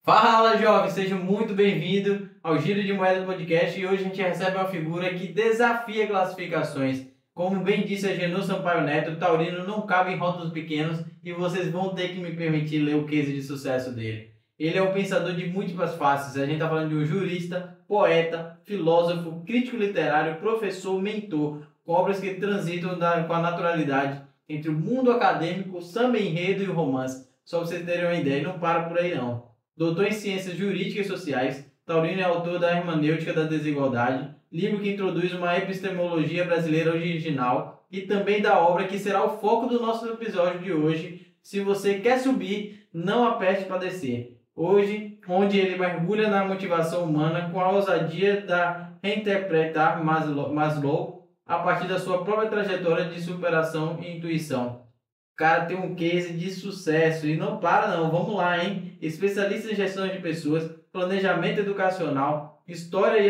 Fala, jovem! Seja muito bem-vindo ao Giro de Moeda Podcast e hoje a gente recebe uma figura que desafia classificações. Como bem disse a Genô Sampaio Neto, o taurino não cabe em rótulos pequenos e vocês vão ter que me permitir ler o case de sucesso dele. Ele é um pensador de múltiplas faces, a gente está falando de um jurista, poeta, filósofo, crítico literário, professor, mentor, com obras que transitam com a naturalidade entre o mundo acadêmico, o samba enredo e o romance. Só para vocês terem uma ideia, e não para por aí não. Doutor em Ciências Jurídicas e Sociais, Taurino é autor da Hermenêutica da Desigualdade, livro que introduz uma epistemologia brasileira original e também da obra que será o foco do nosso episódio de hoje. Se você quer subir, não aperte para descer. Hoje, onde ele mergulha na motivação humana com a ousadia da reinterpretar Maslow a partir da sua própria trajetória de superação e intuição. O cara tem um case de sucesso e não para não, vamos lá, hein? Especialista em gestão de pessoas, planejamento educacional, história e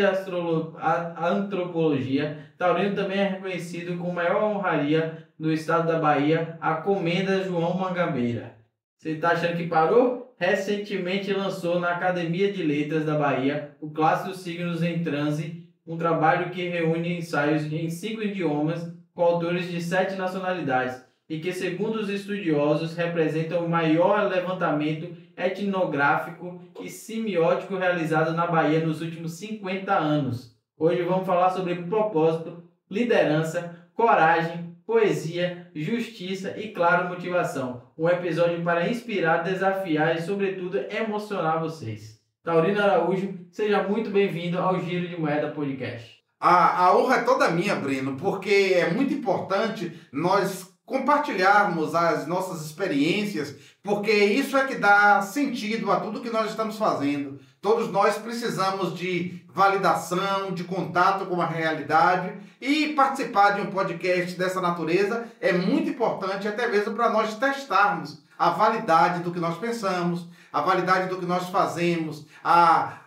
antropologia. Taurino também é reconhecido com maior honraria do estado da Bahia, a Comenda João Mangabeira. Você está achando que parou? Recentemente lançou na Academia de Letras da Bahia o clássico Signos em Transe, um trabalho que reúne ensaios em 5 idiomas com autores de 7 nacionalidades e que, segundo os estudiosos, representa o maior levantamento etnográfico e semiótico realizado na Bahia nos últimos 50 anos. Hoje vamos falar sobre propósito, liderança, coragem, poesia, justiça e, claro, motivação. Um episódio para inspirar, desafiar e, sobretudo, emocionar vocês. Taurino Araújo, seja muito bem-vindo ao Giro de Moeda Podcast. A honra é toda minha, Breno, porque é muito importante nós compartilharmos as nossas experiências, porque isso é que dá sentido a tudo que nós estamos fazendo. Todos nós precisamos de validação, de contato com a realidade, e participar de um podcast dessa natureza é muito importante, até mesmo para nós testarmos a validade do que nós pensamos, a validade do que nós fazemos, a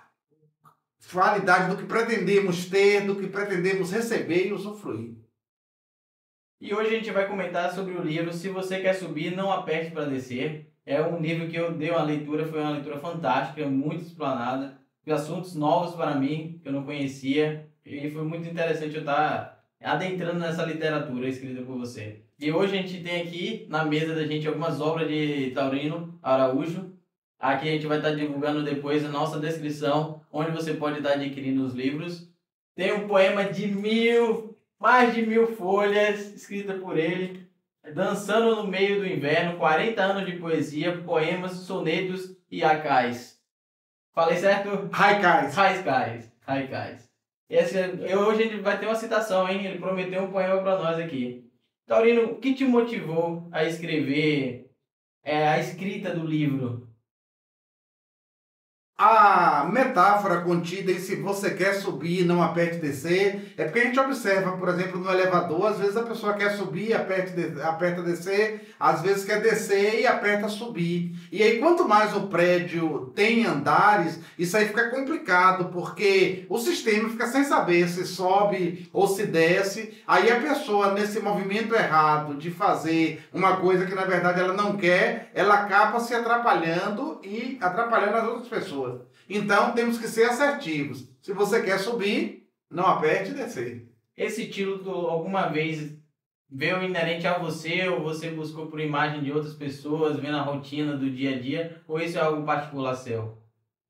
validade do que pretendemos ter, do que pretendemos receber e usufruir. E hoje a gente vai comentar sobre o livro Se Você Quer Subir, Não Aperte para Descer. É um livro que eu dei uma leitura, foi uma leitura fantástica, muito explanada, de assuntos novos para mim, que eu não conhecia, e foi muito interessante eu estar adentrando nessa literatura escrita por você. E hoje a gente tem aqui na mesa da gente algumas obras de Taurino Araújo. Aqui a gente vai estar divulgando depois a nossa descrição, onde você pode estar adquirindo os livros. Tem um poema de mais de 1000 folhas, escrita por ele, Dançando no Meio do Inverno, 40 anos de poesia, poemas, sonetos e haikais. Falei certo? Haikais. Hoje a gente vai ter uma citação, hein? Ele prometeu um poema para nós aqui. Taurino, o que te motivou a escrever a escrita do livro? A metáfora contida em Se Você Quer Subir, Não Aperte Descer, é porque a gente observa, por exemplo, no elevador, às vezes a pessoa quer subir e aperta descer, às vezes quer descer e aperta subir. E aí, quanto mais o prédio tem andares, isso aí fica complicado, porque o sistema fica sem saber se sobe ou se desce. Aí a pessoa, nesse movimento errado de fazer uma coisa que na verdade ela não quer, ela acaba se atrapalhando e atrapalhando as outras pessoas. Então, temos que ser assertivos. Se você quer subir, não aperte e descer. Esse título alguma vez veio inerente a você ou você buscou por imagem de outras pessoas, vendo a rotina do dia a dia, ou isso é algo particular seu?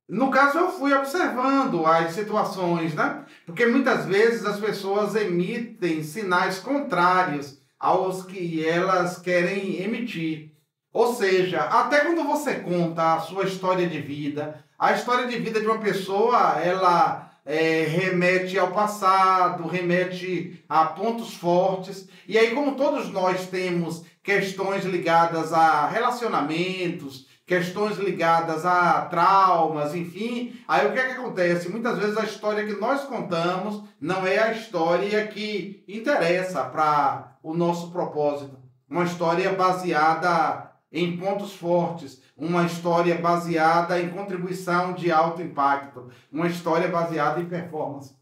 No caso, eu fui observando as situações, né? Porque muitas vezes as pessoas emitem sinais contrários aos que elas querem emitir. Ou seja, até quando você conta a sua história de vida, a história de vida de uma pessoa, ela remete ao passado, remete a pontos fortes. E aí, como todos nós temos questões ligadas a relacionamentos, questões ligadas a traumas, enfim, aí o que é que acontece? Muitas vezes a história que nós contamos não é a história que interessa para o nosso propósito. Uma história baseada em pontos fortes, uma história baseada em contribuição de alto impacto, uma história baseada em performance.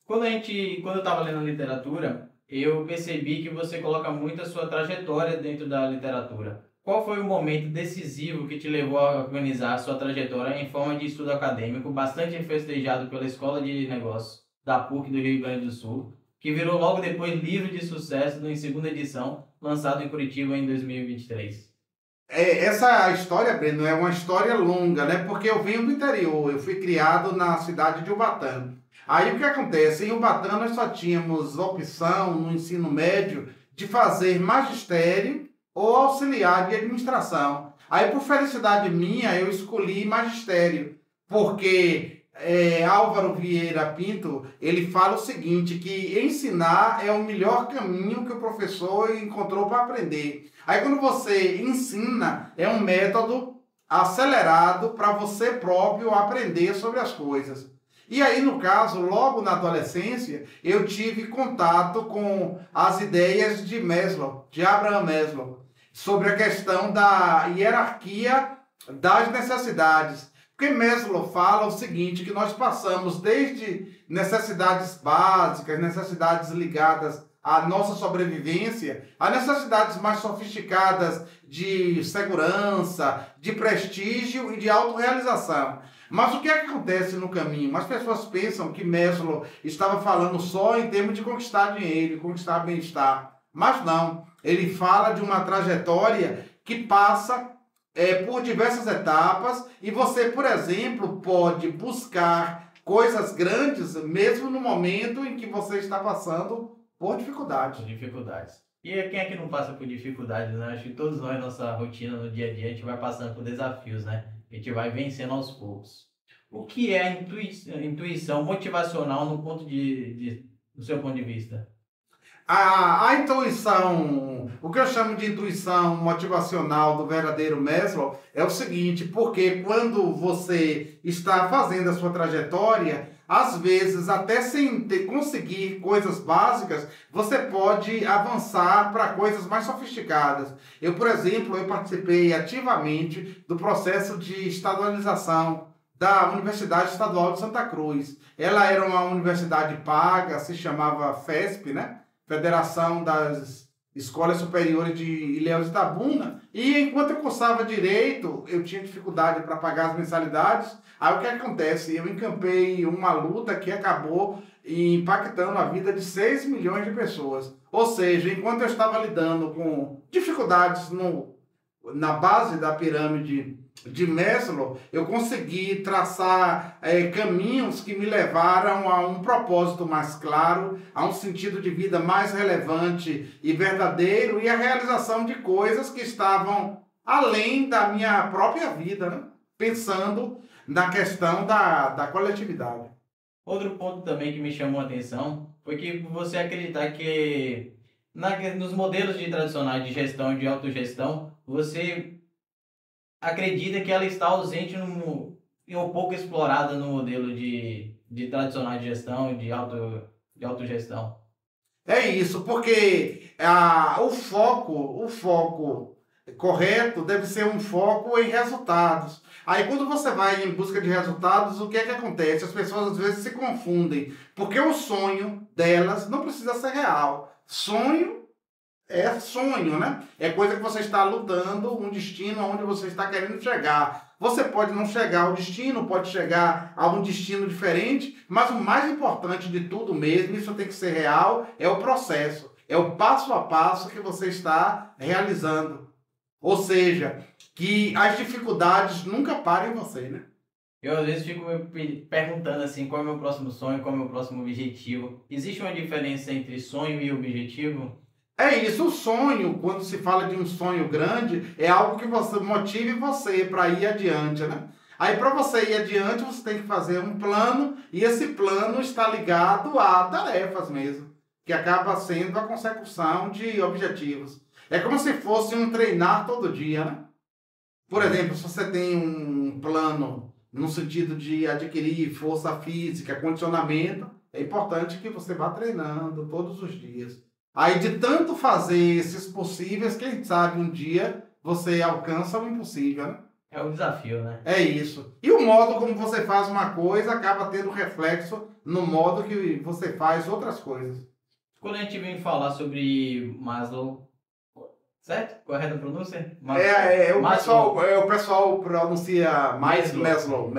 Quando eu estava lendo literatura, eu percebi que você coloca muito a sua trajetória dentro da literatura. qual foi o momento decisivo que te levou a organizar a sua trajetória em forma de estudo acadêmico, bastante festejado pela Escola de Negócios da PUC do Rio Grande do Sul, que virou logo depois livro de sucesso em segunda edição, lançado em Curitiba em 2023? Essa história, Breno, é uma história longa, né? Porque eu venho do interior, eu fui criado na cidade de Ubatã. Aí o que acontece? Em Ubatã nós só tínhamos opção no ensino médio de fazer magistério ou auxiliar de administração. Aí, por felicidade minha, eu escolhi magistério, porque Álvaro Vieira Pinto, ele fala o seguinte, que ensinar é o melhor caminho que o professor encontrou para aprender. Aí, quando você ensina, é um método acelerado para você próprio aprender sobre as coisas. E aí, no caso, logo na adolescência, eu tive contato com as ideias de Maslow, de Abraham Maslow, sobre a questão da hierarquia das necessidades. Porque Maslow fala o seguinte, que nós passamos desde necessidades básicas, necessidades ligadas à nossa sobrevivência, a necessidades mais sofisticadas de segurança, de prestígio e de autorrealização. Mas o que é que acontece no caminho? As pessoas pensam que Maslow estava falando só em termos de conquistar dinheiro, conquistar bem-estar. Mas não. Ele fala de uma trajetória que passa por diversas etapas e você, por exemplo, pode buscar coisas grandes mesmo no momento em que você está passando por dificuldades. Dificuldades. E quem é que não passa por dificuldades, né? Acho que todos nós, nossa rotina no dia a dia, a gente vai passando por desafios, né? A gente vai vencendo aos poucos. O que é a intuição motivacional do seu ponto de vista? A intuição, o que eu chamo de intuição motivacional do verdadeiro Maslow é o seguinte, porque quando você está fazendo a sua trajetória, às vezes, até sem conseguir coisas básicas, você pode avançar para coisas mais sofisticadas. Eu, por exemplo, eu participei ativamente do processo de estadualização da Universidade Estadual de Santa Cruz. Ela era uma universidade paga, se chamava FESP, né? Federação das Escolas Superiores de Ilhéus e Itabuna, e enquanto eu cursava Direito, eu tinha dificuldade para pagar as mensalidades. Aí o que acontece? Eu encampei uma luta que acabou impactando a vida de 6 milhões de pessoas. Ou seja, enquanto eu estava lidando com dificuldades na base da pirâmide de Maslow, eu consegui traçar caminhos que me levaram a um propósito mais claro, a um sentido de vida mais relevante e verdadeiro e a realização de coisas que estavam além da minha própria vida, né? Pensando na questão da coletividade. Outro ponto também que me chamou a atenção foi que você acreditar que nos modelos tradicionais de gestão e de autogestão, você acredita que ela está ausente e um pouco explorada no modelo de tradicional de gestão, de autogestão. É isso, porque o foco correto deve ser um foco em resultados. Aí quando você vai em busca de resultados, o que é que acontece? As pessoas às vezes se confundem, porque o sonho delas não precisa ser real. Sonho é sonho, né? É coisa que você está lutando, um destino onde você está querendo chegar. Você pode não chegar ao destino, pode chegar a um destino diferente, mas o mais importante de tudo mesmo, isso tem que ser real, é o processo. É o passo a passo que você está realizando. Ou seja, que as dificuldades nunca parem em você, né? Eu às vezes fico me perguntando assim, qual é o meu próximo sonho, qual é o meu próximo objetivo. Existe uma diferença entre sonho e objetivo? É isso, o sonho, quando se fala de um sonho grande, é algo que você motive você para ir adiante, né? Aí para você ir adiante, você tem que fazer um plano, e esse plano está ligado a tarefas mesmo, que acaba sendo a consecução de objetivos. É como se fosse um treinar todo dia, né? Por exemplo, se você tem um plano no sentido de adquirir força física, condicionamento, é importante que você vá treinando todos os dias. Aí de tanto fazer esses possíveis, quem sabe um dia você alcança o impossível, né? É um desafio, né? É isso. E o modo como você faz uma coisa acaba tendo reflexo no modo que você faz outras coisas. Quando a gente vem falar sobre Maslow, Certo? Correta a pronúncia? O pessoal pronuncia mais Maslow.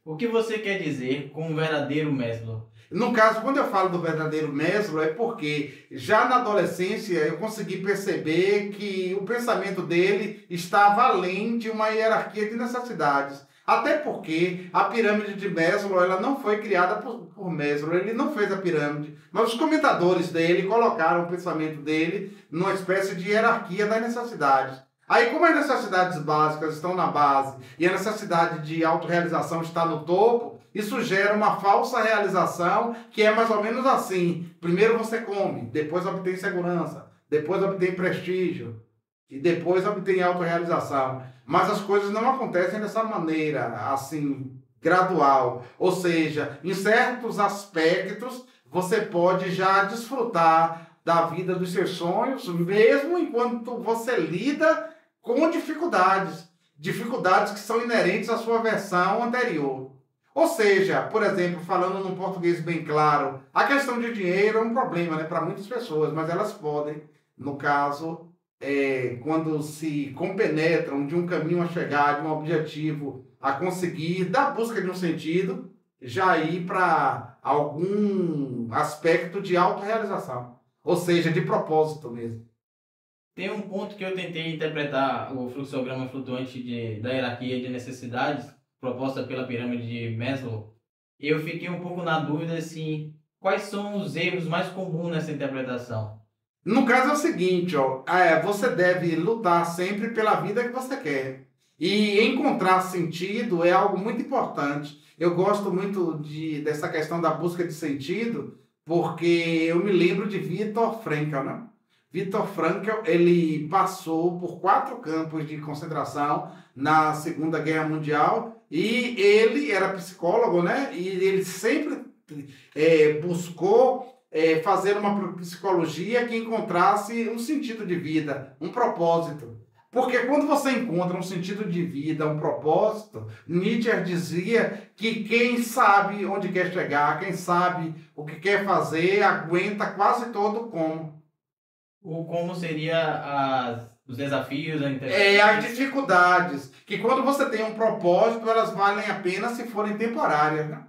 O que você quer dizer com um verdadeiro Maslow? No caso, quando eu falo do verdadeiro Maslow, é porque já na adolescência eu consegui perceber que o pensamento dele estava além de uma hierarquia de necessidades. Até porque a pirâmide de Maslow ela não foi criada por Maslow, ele não fez a pirâmide, mas os comentadores dele colocaram o pensamento dele numa espécie de hierarquia das necessidades. Aí, como as necessidades básicas estão na base e a necessidade de autorrealização está no topo, isso gera uma falsa realização que é mais ou menos assim. Primeiro você come, depois obtém segurança, depois obtém prestígio e depois obtém autorrealização. Mas as coisas não acontecem dessa maneira, assim, gradual. Ou seja, em certos aspectos, você pode já desfrutar da vida dos seus sonhos, mesmo enquanto você lida com dificuldades. Dificuldades que são inerentes à sua versão anterior. Ou seja, por exemplo, falando num português bem claro, a questão de dinheiro é um problema, né, para muitas pessoas, mas elas podem, no caso, quando se compenetram de um caminho a chegar, de um objetivo a conseguir, da busca de um sentido, já ir para algum aspecto de autorrealização, ou seja, de propósito mesmo. Tem um ponto que eu tentei interpretar o fluxograma flutuante da hierarquia de necessidades proposta pela pirâmide de Maslow, e eu fiquei um pouco na dúvida assim, quais são os erros mais comuns nessa interpretação? No caso é o seguinte, você deve lutar sempre pela vida que você quer. E encontrar sentido é algo muito importante. Eu gosto muito dessa questão da busca de sentido, porque eu me lembro de Viktor Frankl, né? Viktor Frankl, ele passou por 4 campos de concentração na Segunda Guerra Mundial e ele era psicólogo, né? E ele sempre buscou fazer uma psicologia que encontrasse um sentido de vida, um propósito. Porque quando você encontra um sentido de vida, um propósito, Nietzsche dizia que quem sabe onde quer chegar, quem sabe o que quer fazer, aguenta quase todo o como. O como seria os desafios, as dificuldades, que quando você tem um propósito, elas valem a pena se forem temporárias, né?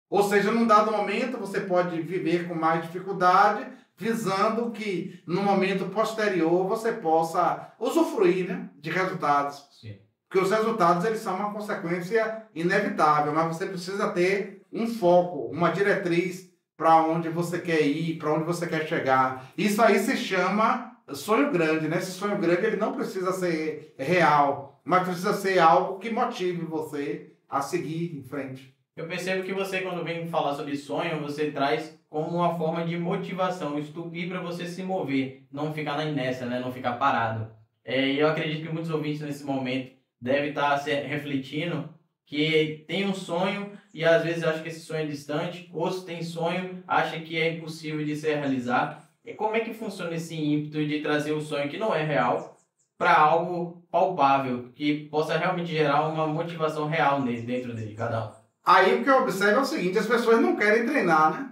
Ou seja, num dado momento você pode viver com mais dificuldade, visando que no momento posterior você possa usufruir, né, de resultados. Sim. Porque os resultados eles são uma consequência inevitável, mas você precisa ter um foco, uma diretriz para onde você quer ir, para onde você quer chegar. Isso aí se chama sonho grande, né? Esse sonho grande ele não precisa ser real, mas precisa ser algo que motive você a seguir em frente. Eu percebo que você, quando vem falar sobre sonho, você traz como uma forma de motivação, estupir para você se mover, não ficar na inércia, né? Não ficar parado. E eu acredito que muitos ouvintes nesse momento devem estar refletindo que tem um sonho e às vezes acham que esse sonho é distante, outros têm sonho, acham que é impossível de se realizar. E como é que funciona esse ímpeto de trazer o sonho que não é real para algo palpável, que possa realmente gerar uma motivação real dentro de cada um? Aí o que eu observo é o seguinte, as pessoas não querem treinar, né?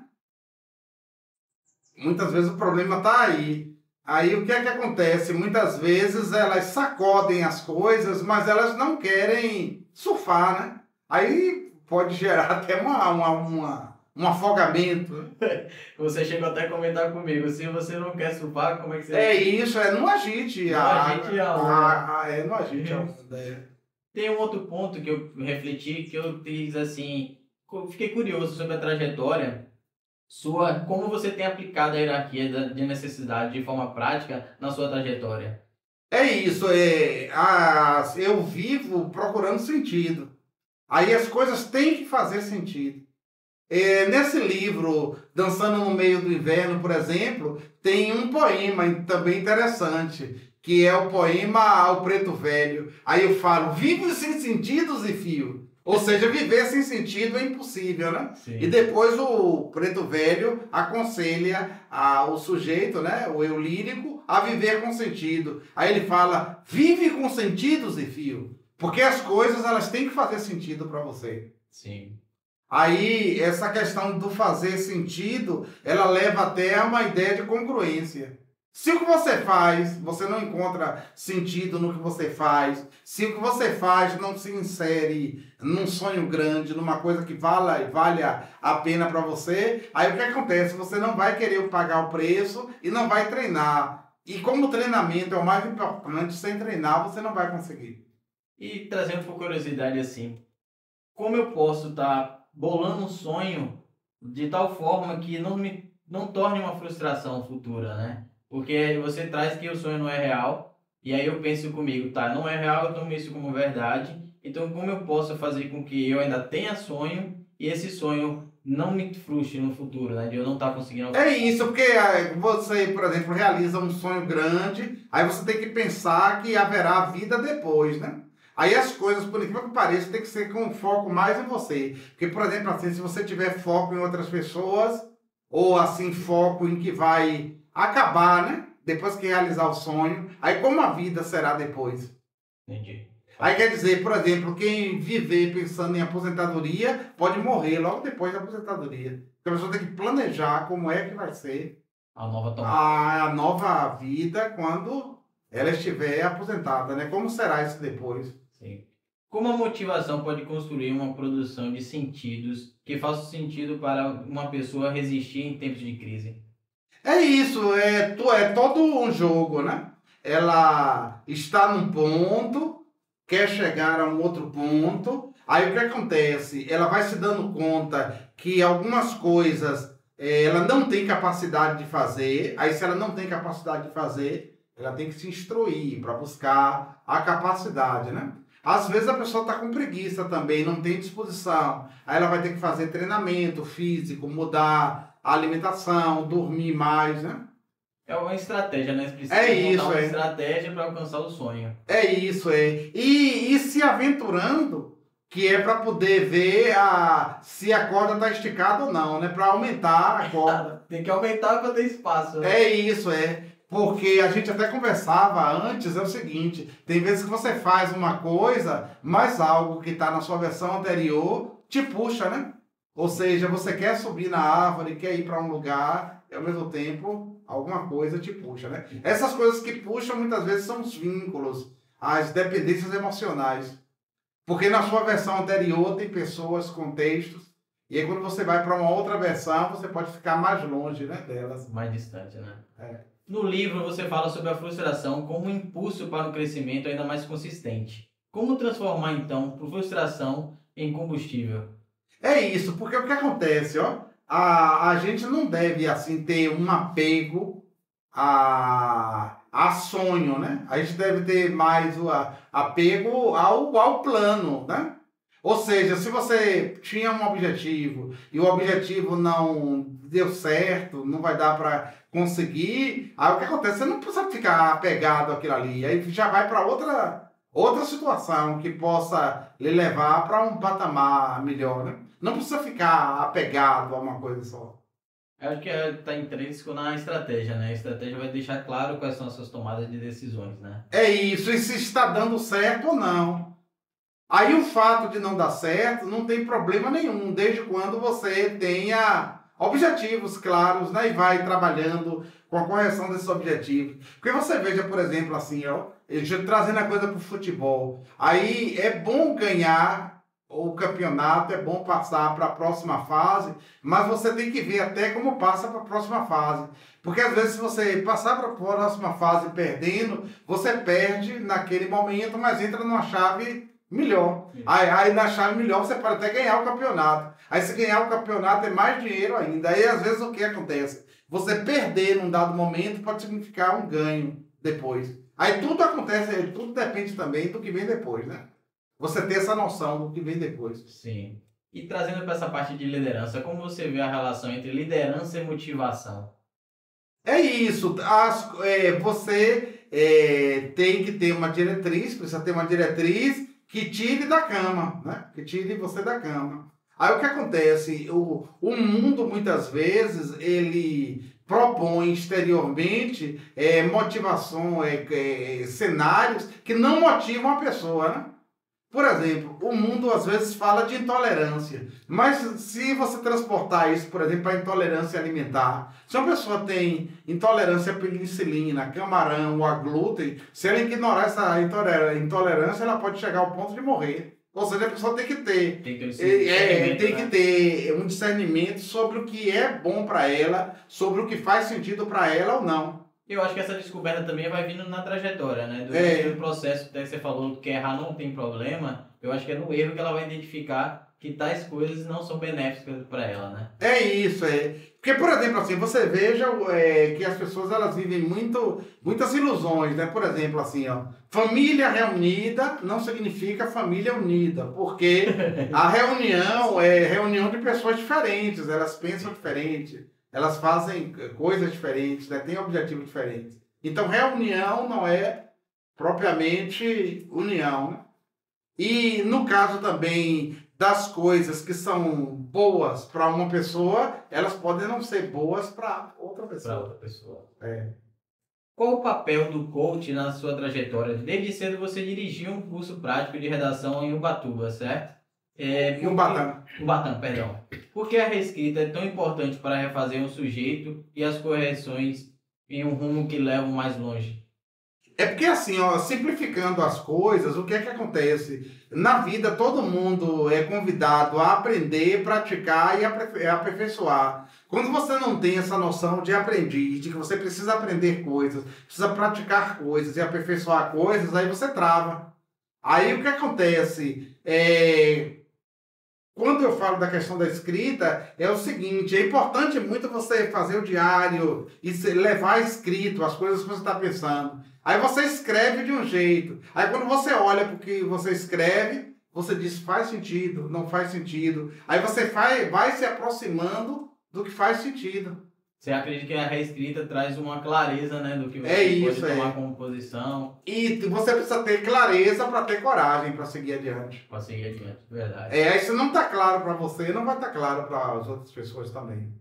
Muitas vezes o problema está aí. Aí o que é que acontece? Muitas vezes elas sacodem as coisas, mas elas não querem surfar, né? Aí pode gerar até um afogamento. Você chegou até a comentar comigo, se você não quer surfar, como é que você... não agite. Não agite a onda. Não agite a onda. Tem um outro ponto que eu refleti, que eu fiz assim, fiquei curioso sobre a trajetória sua, como você tem aplicado a hierarquia de necessidade de forma prática na sua trajetória. É isso, eu vivo procurando sentido. Aí as coisas têm que fazer sentido. Nesse livro, Dançando no Meio do Inverno, por exemplo, tem um poema também interessante, que é o poema Ao Preto Velho. Aí eu falo, vivo sem sentido, Zifio. Ou seja, viver sem sentido é impossível, né? Sim. E depois o Preto Velho aconselha o sujeito, né, o eu lírico, a viver com sentido. Aí ele fala, vive com sentido, Zifio. Porque as coisas elas têm que fazer sentido para você. Sim. Aí, essa questão do fazer sentido, ela leva até a uma ideia de congruência. Se o que você faz, você não encontra sentido no que você faz, se o que você faz não se insere num sonho grande, numa coisa que valha a pena para você, aí o que acontece? Você não vai querer pagar o preço e não vai treinar. E como o treinamento é o mais importante, sem treinar você não vai conseguir. E trazendo por curiosidade assim, como eu posso estar bolando um sonho de tal forma que não torne uma frustração futura, né? Porque você traz que o sonho não é real, e aí eu penso comigo, tá, não é real, eu tomo isso como verdade, então como eu posso fazer com que eu ainda tenha sonho e esse sonho não me frustre no futuro, né? De eu não estar conseguindo. É isso, porque você, por exemplo, realiza um sonho grande, aí você tem que pensar que haverá vida depois, né? Aí as coisas, por incrível que pareça, tem que ser com foco mais em você. Porque, por exemplo, assim, se você tiver foco em outras pessoas, ou assim, foco em que vai acabar, né? Depois que realizar o sonho, aí como a vida será depois? Entendi. Aí quer dizer, por exemplo, quem viver pensando em aposentadoria pode morrer logo depois da aposentadoria. Porque a pessoa tem que planejar como é que vai ser A nova tomada. a nova vida quando ela estiver aposentada, né? Como será isso depois? Sim. Como a motivação pode construir uma produção de sentidos que faça sentido para uma pessoa resistir em tempos de crise? É isso, é todo um jogo, né? Ela está num ponto, quer chegar a um outro ponto, aí o que acontece? Ela vai se dando conta que algumas coisas ela não tem capacidade de fazer, aí se ela não tem capacidade de fazer, ela tem que se instruir para buscar a capacidade, né? Às vezes a pessoa está com preguiça também, não tem disposição, aí ela vai ter que fazer treinamento físico, mudar a alimentação, dormir mais, né? É uma estratégia, né? Você precisa É montar isso, uma é. estratégia para alcançar o sonho. É isso, é. E se aventurando, que é para poder ver se a corda está esticada ou não, né? Para aumentar a corda. Tem que aumentar para ter espaço, né? É isso, é. Porque a gente até conversava antes, é o seguinte, tem vezes que você faz uma coisa, mas algo que está na sua versão anterior te puxa, né? Ou seja, você quer subir na árvore, quer ir para um lugar, e ao mesmo tempo alguma coisa te puxa, né? Essas coisas que puxam muitas vezes são os vínculos, as dependências emocionais. Porque na sua versão anterior tem pessoas, contextos, e aí quando você vai para uma outra versão, você pode ficar mais longe, né, delas. Mais distante, né? É. No livro você fala sobre a frustração como um impulso para um crescimento ainda mais consistente. Como transformar então a frustração em combustível? É isso, porque o que acontece, ó, a gente não deve, assim, ter um apego a sonho, né? A gente deve ter mais o apego ao plano, né? Ou seja, se você tinha um objetivo e o objetivo não deu certo, não vai dar para conseguir, aí o que acontece? Você não precisa ficar apegado àquilo ali, aí já vai para outra situação que possa lhe levar para um patamar melhor, né? Não precisa ficar apegado a uma coisa só. Eu acho que está intrínseco na estratégia, né? A estratégia vai deixar claro quais são as suas tomadas de decisões, né? É isso, e se está dando certo ou não. Aí o fato de não dar certo não tem problema nenhum, desde quando você tenha objetivos claros, né? E vai trabalhando com a correção desses objetivos. Porque você veja, por exemplo, assim, ó, trazendo a coisa para o futebol. Aí é bom ganhar o campeonato, é bom passar para a próxima fase, mas você tem que ver até como passa para a próxima fase. Porque às vezes se você passar para a próxima fase perdendo, você perde naquele momento, mas entra numa chave melhor. Aí na chave melhor você pode até ganhar o campeonato. Aí se ganhar o campeonato é mais dinheiro ainda. Aí às vezes o que acontece? Você perder num dado momento pode significar um ganho depois. Aí tudo acontece, tudo depende também do que vem depois, né? Você ter essa noção do que vem depois. Sim. E trazendo para essa parte de liderança, como você vê a relação entre liderança e motivação? É isso. Você tem que ter uma diretriz, precisa ter uma diretriz que tire da cama, né? Que tire você da cama. Aí o que acontece? O mundo, muitas vezes, ele propõe exteriormente motivação, cenários que não motivam a pessoa, né? Por exemplo, o mundo às vezes fala de intolerância, mas se você transportar isso, por exemplo, para intolerância alimentar, se uma pessoa tem intolerância à penicilina, camarão ou a glúten, se ela ignorar essa intolerância, ela pode chegar ao ponto de morrer. Ou seja, a pessoa tem que ter, tem que ter um discernimento sobre o que é bom para ela, sobre o que faz sentido para ela ou não. Eu acho que essa descoberta também vai vindo na trajetória, né? Do processo que você falou que errar não tem problema, eu acho que é no erro que ela vai identificar que tais coisas não são benéficas para ela, né? É isso, é. Porque, por exemplo, assim, você veja que as pessoas elas vivem muitas ilusões, né? Por exemplo, assim, ó, família reunida não significa família unida, porque a reunião é reunião de pessoas diferentes, elas pensam diferente. Elas fazem coisas diferentes, né? Têm objetivos diferentes. Então, reunião não é propriamente união, né? E no caso também das coisas que são boas para uma pessoa, elas podem não ser boas para outra pessoa. Para outra pessoa. É. Qual o papel do coach na sua trajetória? Desde cedo você dirigiu um curso prático de redação em Ubatuba, certo? Em Ubatã. Ubatã, perdão. Por que a reescrita é tão importante para refazer um sujeito e as correções em um rumo que levam mais longe? É porque assim, ó, simplificando as coisas, o que é que acontece? Na vida, todo mundo é convidado a aprender, praticar e aperfeiçoar. Quando você não tem essa noção de aprendiz, de que você precisa aprender coisas, precisa praticar coisas e aperfeiçoar coisas, aí você trava. Aí o que acontece? Quando eu falo da questão da escrita, é o seguinte, é importante muito você fazer o diário e levar escrito as coisas que você está pensando. Aí você escreve de um jeito. Aí quando você olha para o que você escreve, você diz faz sentido, não faz sentido. Aí você vai se aproximando do que faz sentido. Você acredita que a reescrita traz uma clareza, né, do que você pode tomar como posição? E você precisa ter clareza para ter coragem para seguir adiante. Para seguir adiante, verdade. Aí se não está claro para você, não vai estar claro para as outras pessoas também.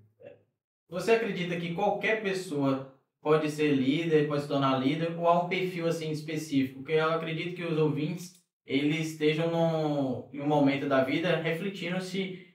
Você acredita que qualquer pessoa pode ser líder, pode se tornar líder, ou há um perfil assim específico? Porque eu acredito que os ouvintes, eles estejam em um momento da vida refletindo se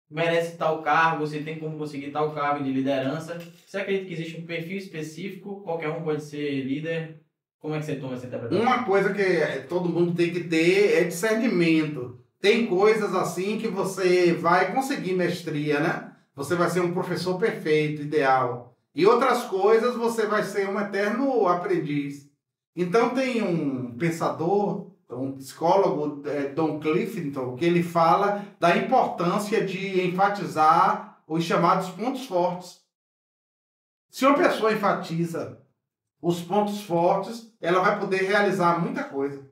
merece tal cargo, se tem como conseguir tal cargo de liderança. Você acredita que existe um perfil específico? Qualquer um pode ser líder? Como é que você toma essa interpretação? Uma coisa que todo mundo tem que ter é discernimento. Tem coisas assim que você vai conseguir mestria, né? Você vai ser um professor perfeito, ideal. E outras coisas você vai ser um eterno aprendiz. Então tem um pensador, um psicólogo, Don Clifton, que ele fala da importância de enfatizar os chamados pontos fortes. Se uma pessoa enfatiza os pontos fortes, ela vai poder realizar muita coisa.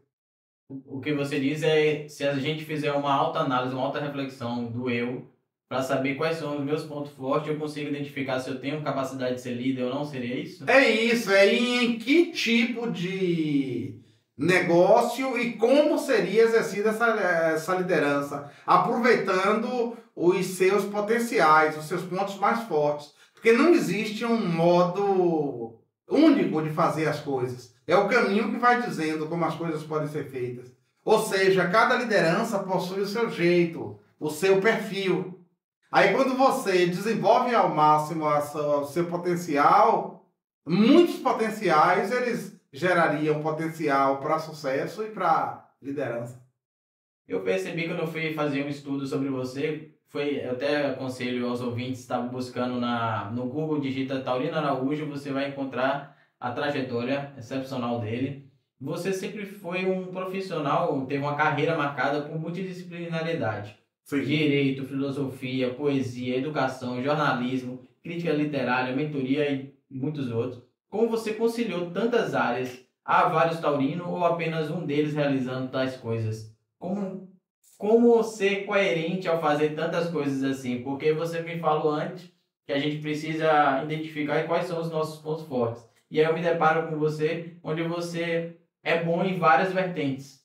O que você diz é, se a gente fizer uma autoanálise, uma autorreflexão do eu, para saber quais são os meus pontos fortes, eu consigo identificar se eu tenho capacidade de ser líder ou não, seria isso? É isso, em que tipo de negócio e como seria exercida essa liderança, aproveitando os seus potenciais, os seus pontos mais fortes. Porque não existe um modo único de fazer as coisas. É o caminho que vai dizendo como as coisas podem ser feitas. Ou seja, cada liderança possui o seu jeito, o seu perfil. Aí quando você desenvolve ao máximo o seu potencial, muitos potenciais eles gerariam potencial para sucesso e para liderança. Eu percebi quando eu fui fazer um estudo sobre você, eu até aconselho aos ouvintes, estavam buscando no Google, digita Taurino Araújo, você vai encontrar a trajetória excepcional dele. Você sempre foi um profissional, teve uma carreira marcada por multidisciplinaridade. Sim. Direito, filosofia, poesia, educação, jornalismo, crítica literária, mentoria e muitos outros. Como você conciliou tantas áreas? Há vários taurinos ou apenas um deles realizando tais coisas? Como ser coerente ao fazer tantas coisas assim? Porque você me falou antes que a gente precisa identificar quais são os nossos pontos fortes. E aí eu me deparo com você, onde você é bom em várias vertentes.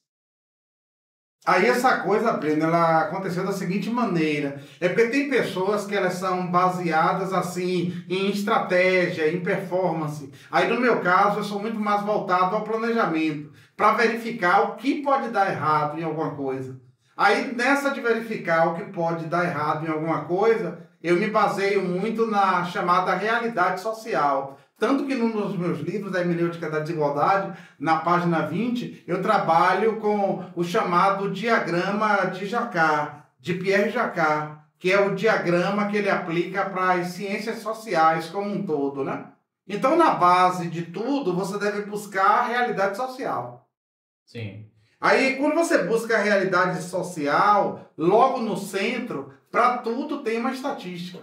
Aí essa coisa, Breno, ela aconteceu da seguinte maneira. É porque tem pessoas que elas são baseadas assim em estratégia, em performance. Aí no meu caso eu sou muito mais voltado ao planejamento. para verificar o que pode dar errado em alguma coisa. Aí, nessa de verificar o que pode dar errado em alguma coisa, eu me baseio muito na chamada realidade social. Tanto que num dos meus livros, da Hermenêutica da Desigualdade, na página 20, eu trabalho com o chamado diagrama de Jacquard, de Pierre Jacquard, que é o diagrama que ele aplica para as ciências sociais como um todo, né? Então, na base de tudo, você deve buscar a realidade social. Sim. Aí, quando você busca a realidade social, logo no centro, para tudo tem uma estatística.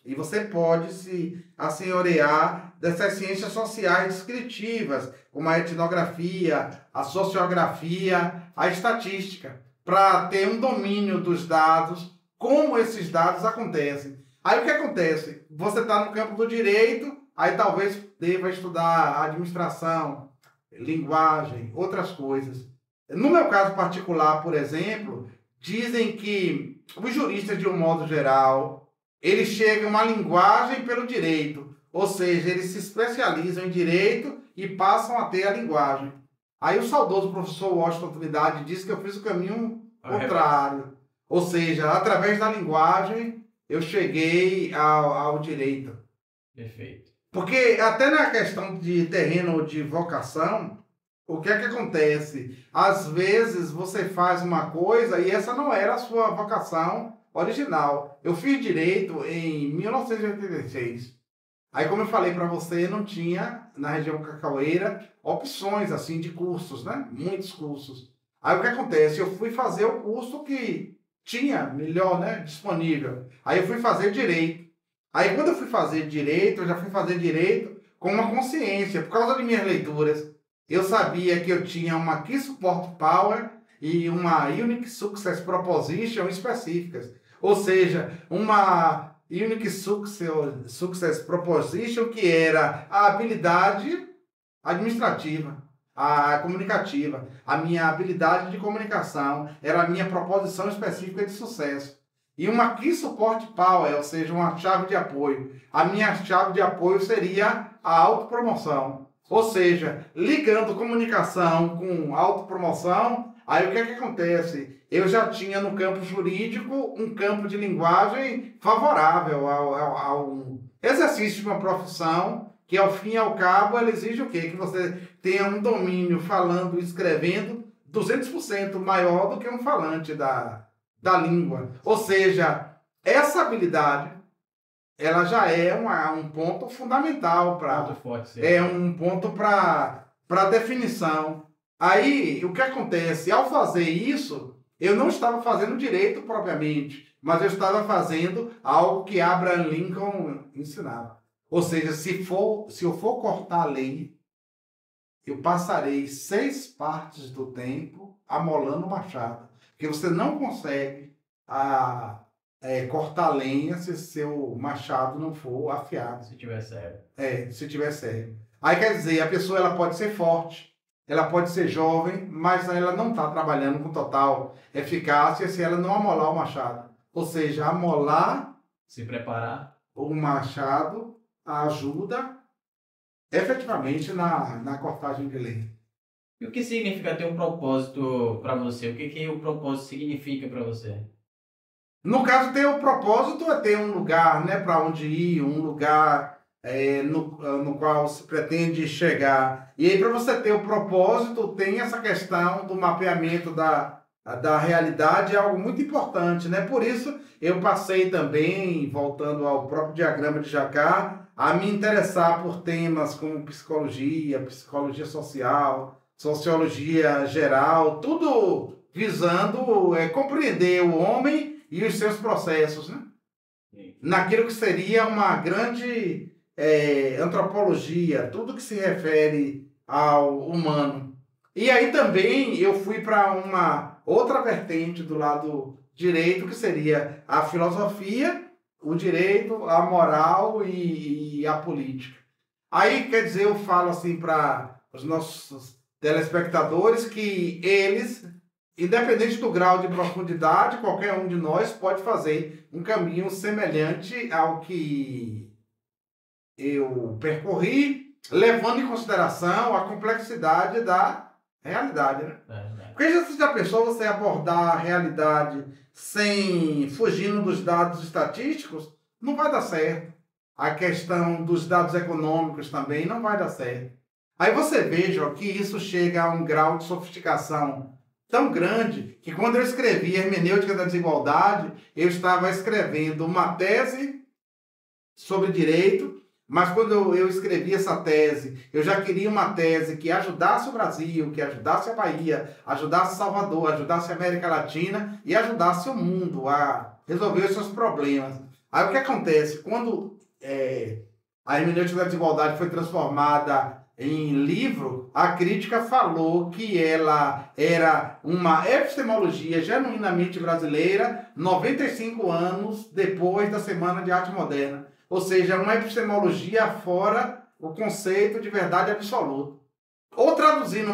E você pode se assenhorear dessas ciências sociais descritivas, como a etnografia, a sociografia, a estatística, para ter um domínio dos dados, como esses dados acontecem. Aí o que acontece? Você está no campo do direito, aí talvez deva estudar administração, linguagem, outras coisas. No meu caso particular, por exemplo, dizem que os juristas, de um modo geral, eles chegam à linguagem pelo direito, ou seja, eles se especializam em direito e passam a ter a linguagem. Aí o saudoso professor Washington Trindade disse que eu fiz o caminho contrário, ou seja, através da linguagem eu cheguei ao direito. Perfeito. Porque até na questão de terreno ou de vocação, o que é que acontece? Às vezes você faz uma coisa e essa não era a sua vocação original. Eu fiz direito em 1986. Aí, como eu falei para você, não tinha na região cacaueira opções assim de cursos, né? Muitos cursos. Aí o que acontece? Eu fui fazer o curso que tinha melhor, né, disponível. Aí eu fui fazer direito. Aí quando eu fui fazer direito, eu já fui fazer direito com uma consciência, por causa de minhas leituras. Eu sabia que eu tinha uma Key Support Power e uma Unique Success Proposition específicas. Ou seja, uma Unique Success Proposition que era a habilidade administrativa, a comunicativa, a minha habilidade de comunicação, era a minha proposição específica de sucesso. E uma Key Support Power, ou seja, uma chave de apoio. A minha chave de apoio seria a autopromoção. Ou seja, ligando comunicação com autopromoção, aí o que é que acontece? Eu já tinha no campo jurídico um campo de linguagem favorável ao exercício de uma profissão que, ao fim e ao cabo, ela exige o quê? Que você tenha um domínio falando e escrevendo 200% maior do que um falante da língua. Ou seja, essa habilidade ela já é um ponto fundamental para um ponto para definição. Aí o que acontece? Ao fazer isso, eu não estava fazendo direito propriamente, mas eu estava fazendo algo que Abraham Lincoln ensinava. Ou seja, se eu for cortar a lei, eu passarei 6 partes do tempo amolando o machado, porque você não consegue cortar lenha se seu machado não for afiado. Se tiver sério. Se tiver sério. Aí quer dizer, a pessoa ela pode ser forte, ela pode ser jovem, mas ela não está trabalhando com total eficácia se ela não amolar o machado. Ou seja, amolar, se preparar, o machado ajuda efetivamente na cortagem de lenha. E o que significa ter um propósito para você? O que o propósito significa para você? No caso, ter o propósito é ter um lugar, né, para onde ir, um lugar no qual se pretende chegar. E aí, para você ter o propósito, tem essa questão do mapeamento da realidade, é algo muito importante, né? Por isso, eu passei também, voltando ao próprio diagrama de Jacquard, a me interessar por temas como psicologia social, sociologia geral, tudo visando compreender o homem e os seus processos, né? Naquilo que seria uma grande antropologia, tudo que se refere ao humano. E aí também eu fui para uma outra vertente do lado direito, que seria a filosofia, o direito, a moral e a política. Aí, quer dizer, eu falo assim para os nossos telespectadores que eles, independente do grau de profundidade, qualquer um de nós pode fazer um caminho semelhante ao que eu percorri, levando em consideração a complexidade da Realidade, né? É. Porque você já pensou você abordar a realidade sem fugindo dos dados estatísticos? Não vai dar certo. A questão dos dados econômicos também não vai dar certo. Aí você veja que isso chega a um grau de sofisticação tão grande que quando eu escrevi Hermenêutica da Desigualdade, eu estava escrevendo uma tese sobre direito, mas quando eu escrevi essa tese, eu já queria uma tese que ajudasse o Brasil, que ajudasse a Bahia, ajudasse Salvador, ajudasse a América Latina e ajudasse o mundo a resolver os seus problemas. Aí o que acontece? Quando a Hermenêutica da Desigualdade foi transformada em livro, a crítica falou que ela era uma epistemologia genuinamente brasileira 95 anos depois da Semana de Arte Moderna. Ou seja, uma epistemologia fora o conceito de verdade absoluta. Ou traduzindo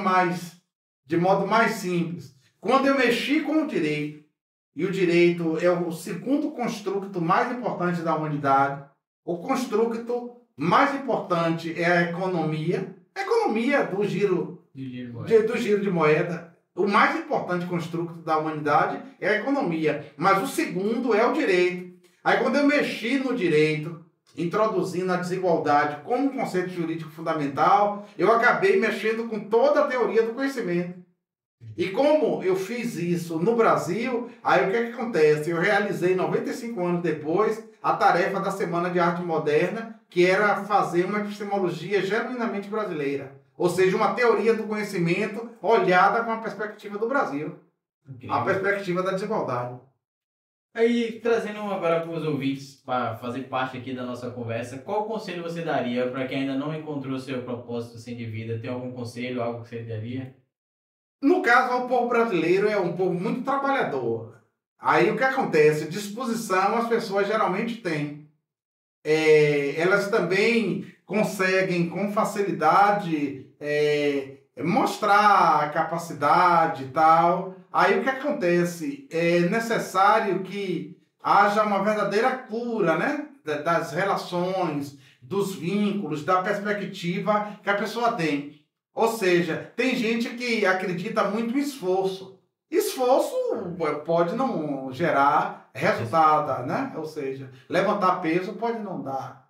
de modo mais simples, quando eu mexi com o direito, e o direito é o segundo construto mais importante da humanidade, o construto mais importante é a economia do giro de moeda. O mais importante construto da humanidade é a economia, mas o segundo é o direito. Aí quando eu mexi no direito, introduzindo a desigualdade como conceito jurídico fundamental, eu acabei mexendo com toda a teoria do conhecimento. E como eu fiz isso no Brasil, aí o que acontece? Eu realizei 95 anos depois a tarefa da Semana de Arte Moderna, que era fazer uma epistemologia genuinamente brasileira. Ou seja, uma teoria do conhecimento olhada com a perspectiva do Brasil. A perspectiva da desigualdade. Aí, trazendo agora para os ouvintes, para fazer parte aqui da nossa conversa, qual conselho você daria para quem ainda não encontrou o seu propósito assim, de vida? Tem algum conselho, algo que você daria? No caso, o povo brasileiro é um povo muito trabalhador. Aí o que acontece? Disposição as pessoas geralmente têm. Elas também conseguem com facilidade mostrar a capacidade e tal. Aí o que acontece? É necessário que haja uma verdadeira cura, né? Das relações, dos vínculos, da perspectiva que a pessoa tem. Ou seja, tem gente que acredita muito em esforço. Esforço pode não gerar resultado, né? Ou seja, levantar peso pode não dar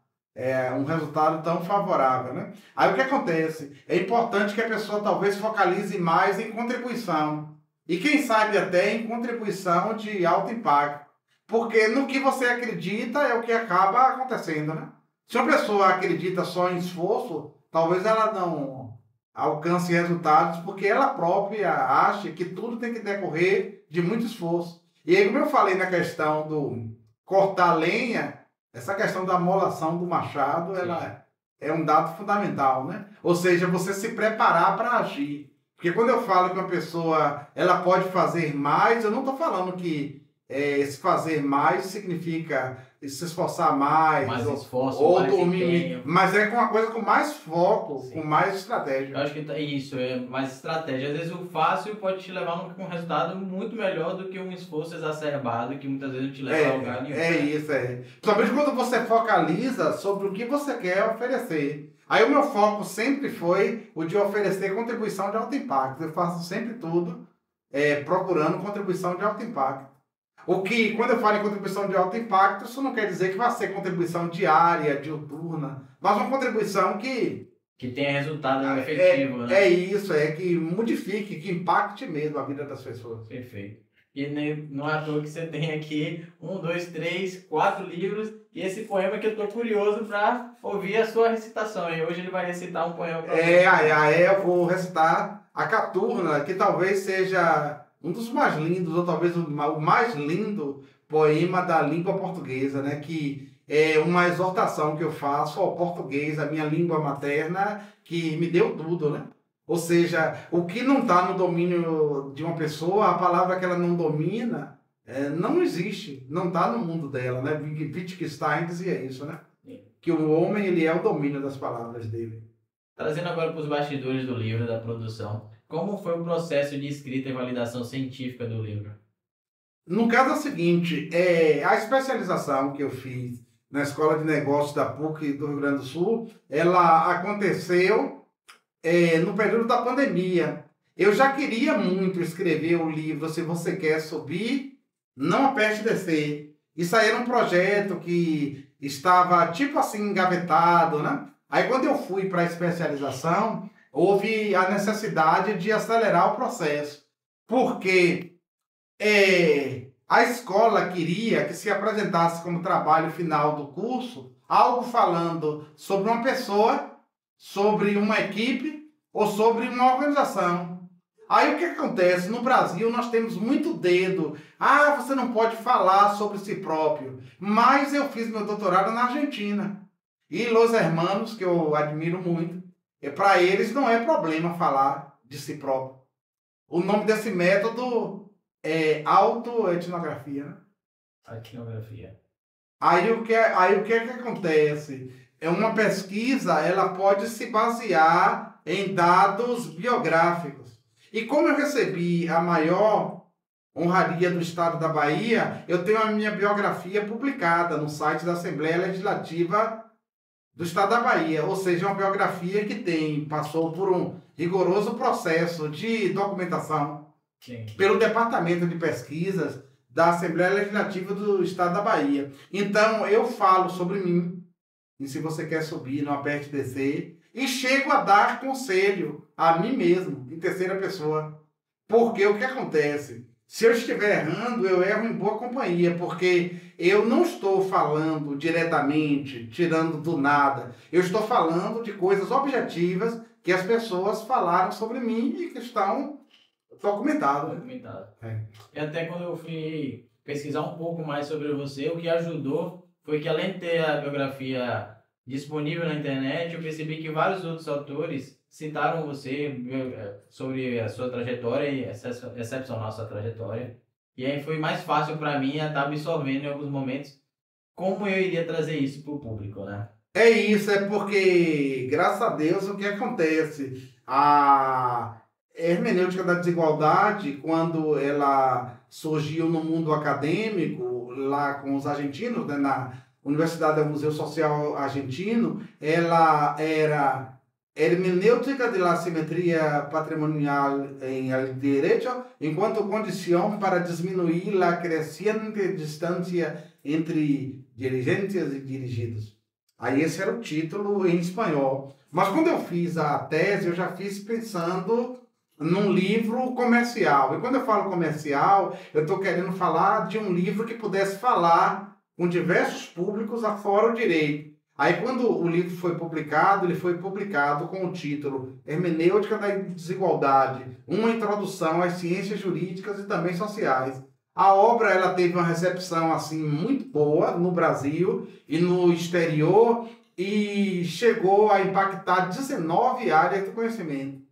um resultado tão favorável, né? Aí o que acontece? É importante que a pessoa talvez focalize mais em contribuição. E quem sabe até em contribuição de alto impacto. Porque no que você acredita é o que acaba acontecendo, né? Se uma pessoa acredita só em esforço, talvez ela não alcance resultados porque ela própria acha que tudo tem que decorrer de muito esforço. E aí, como eu falei na questão do cortar lenha, essa questão da amolação do machado, ela é um dado fundamental, né? Ou seja, você se preparar para agir. Porque quando eu falo que uma pessoa ela pode fazer mais, eu não estou falando que se fazer mais significa se esforçar mais esforço, ou mais dormir, empenho. mas é com uma coisa com mais foco, Sim. com mais estratégia. Eu acho que isso é mais estratégia. Às vezes o fácil pode te levar a um resultado muito melhor do que um esforço exacerbado que muitas vezes não te leva a lugar nenhum. Principalmente quando você focaliza sobre o que você quer oferecer. Aí o meu foco sempre foi o de oferecer contribuição de alto impacto. Eu faço sempre tudo procurando contribuição de alto impacto. O que, quando eu falo em contribuição de alto impacto, isso não quer dizer que vai ser contribuição diária, diuturna, mas uma contribuição que tenha resultado efetivo, né? Que modifique, que impacte mesmo a vida das pessoas. Perfeito. E não é à toa que você tem aqui 1, 2, 3, 4 livros e esse poema que eu estou curioso para ouvir a sua recitação. E hoje ele vai recitar um poema para você. Eu vou recitar a Caturna, que talvez seja um dos mais lindos, ou talvez o mais lindo poema da língua portuguesa, né? Que é uma exortação que eu faço ao português, a minha língua materna, que me deu tudo, né? Ou seja, o que não está no domínio de uma pessoa, a palavra que ela não domina, não existe, não está no mundo dela, né? Wittgenstein dizia isso, né? Sim. Que o homem, ele é o domínio das palavras dele. Trazendo agora para os bastidores do livro, da produção, como foi o processo de escrita e validação científica do livro? No caso é o seguinte, a especialização que eu fiz na Escola de Negócios da PUC do Rio Grande do Sul, ela aconteceu no período da pandemia. Eu já queria muito escrever o livro Se Você Quer Subir, Não Aperte Descer. Isso aí era um projeto que estava tipo assim engavetado, né? Aí quando eu fui para a especialização, houve a necessidade de acelerar o processo. Porque a escola queria que se apresentasse como trabalho final do curso algo falando sobre uma pessoa, sobre uma equipe ou sobre uma organização. Aí o que acontece? No Brasil nós temos muito dedo. Ah, você não pode falar sobre si próprio. Mas eu fiz meu doutorado na Argentina. E Los Hermanos, que eu admiro muito, para eles não é problema falar de si próprio. O nome desse método é autoetnografia, né? Etnografia. Aí o que acontece? É uma pesquisa, ela pode se basear em dados biográficos. E como eu recebi a maior honraria do Estado da Bahia, eu tenho a minha biografia publicada no site da Assembleia Legislativa do Estado da Bahia. Ou seja, uma biografia que passou por um rigoroso processo de documentação pelo Departamento de Pesquisas da Assembleia Legislativa do Estado da Bahia. Então, eu falo sobre mim, e se você quer subir, não aperte descer, e chego a dar conselho a mim mesmo, em terceira pessoa. Porque o que acontece? Se eu estiver errando, eu erro em boa companhia, porque eu não estou falando diretamente, tirando do nada. Eu estou falando de coisas objetivas que as pessoas falaram sobre mim e que estão documentadas. E até quando eu fui pesquisar um pouco mais sobre você, o que ajudou foi que, além de ter a biografia disponível na internet, eu percebi que vários outros autores citaram você sobre a sua trajetória, e excepcional a sua trajetória. E aí foi mais fácil para mim estar absorvendo em alguns momentos como eu iria trazer isso para o público, né? É isso, é porque, graças a Deus, o que acontece? A hermenêutica da desigualdade, quando ela surgiu no mundo acadêmico, lá com os argentinos, né, na Universidade do Museu Social Argentino, ela era hermenêutica de la simetría patrimonial en el derecho en cuanto condición para disminuir la creciente distancia entre dirigentes e dirigidos. Aí esse era o título em espanhol. Mas quando eu fiz a tese, eu já fiz pensando num livro comercial. E quando eu falo comercial, eu estou querendo falar de um livro que pudesse falar com diversos públicos afora o direito. Aí quando o livro foi publicado, ele foi publicado com o título Hermenêutica da Desigualdade, uma introdução às ciências jurídicas e também sociais. A obra ela teve uma recepção assim muito boa no Brasil e no exterior e chegou a impactar 19 áreas do conhecimento.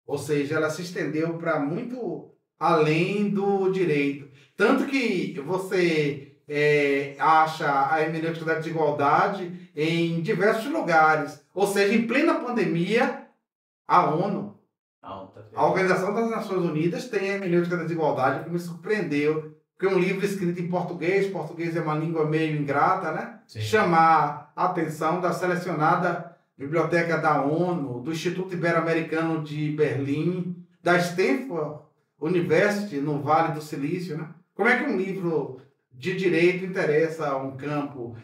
Ou seja, ela se estendeu para muito além do direito. Tanto que você acha a hermenêutica da desigualdade em diversos lugares. Ou seja, em plena pandemia, a ONU, a Organização das Nações Unidas, tem a hermenêutica da desigualdade, que me surpreendeu, porque um livro escrito em português é uma língua meio ingrata, né? Sim. Chamar a atenção da selecionada biblioteca da ONU, do Instituto Ibero-Americano de Berlim, da Stanford University, no Vale do Silício, né? Como é que um livro de direito interessa a um campo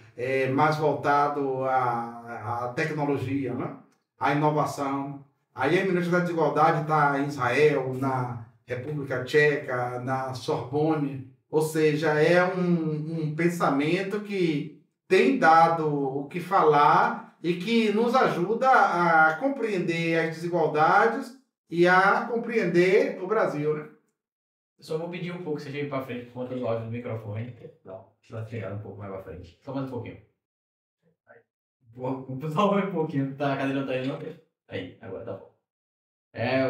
mais voltado à tecnologia, né? À inovação? A hermenêutica da desigualdade está em Israel, na República Tcheca, na Sorbonne. Ou seja, é um pensamento que tem dado o que falar e que nos ajuda a compreender as desigualdades e a compreender o Brasil, né? Eu só vou pedir um pouco que você chegue para frente por conta do áudio do microfone. Não, para chegar um pouco mais para frente. Só mais um pouquinho. Só mais um pouquinho. Tá, a cadeira não tá indo, não? Aí, agora tá bom.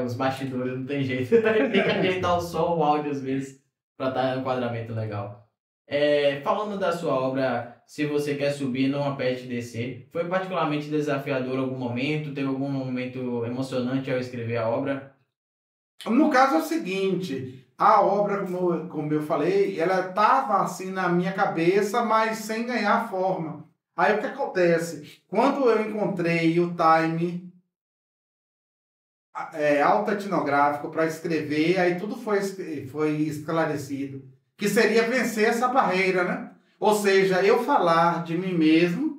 Os bastidores não tem jeito. Tem que ajeitar o som, o áudio às vezes, para estar no enquadramento legal. Falando da sua obra, Se Você Quer Subir, Não Aperte Descer, foi particularmente desafiador em algum momento? Teve algum momento emocionante ao escrever a obra? No caso é o seguinte, a obra, como eu falei, ela estava assim na minha cabeça, mas sem ganhar forma. Aí o que acontece? Quando eu encontrei o time autoetnográfico para escrever, aí tudo foi esclarecido, que seria vencer essa barreira, né? Ou seja, eu falar de mim mesmo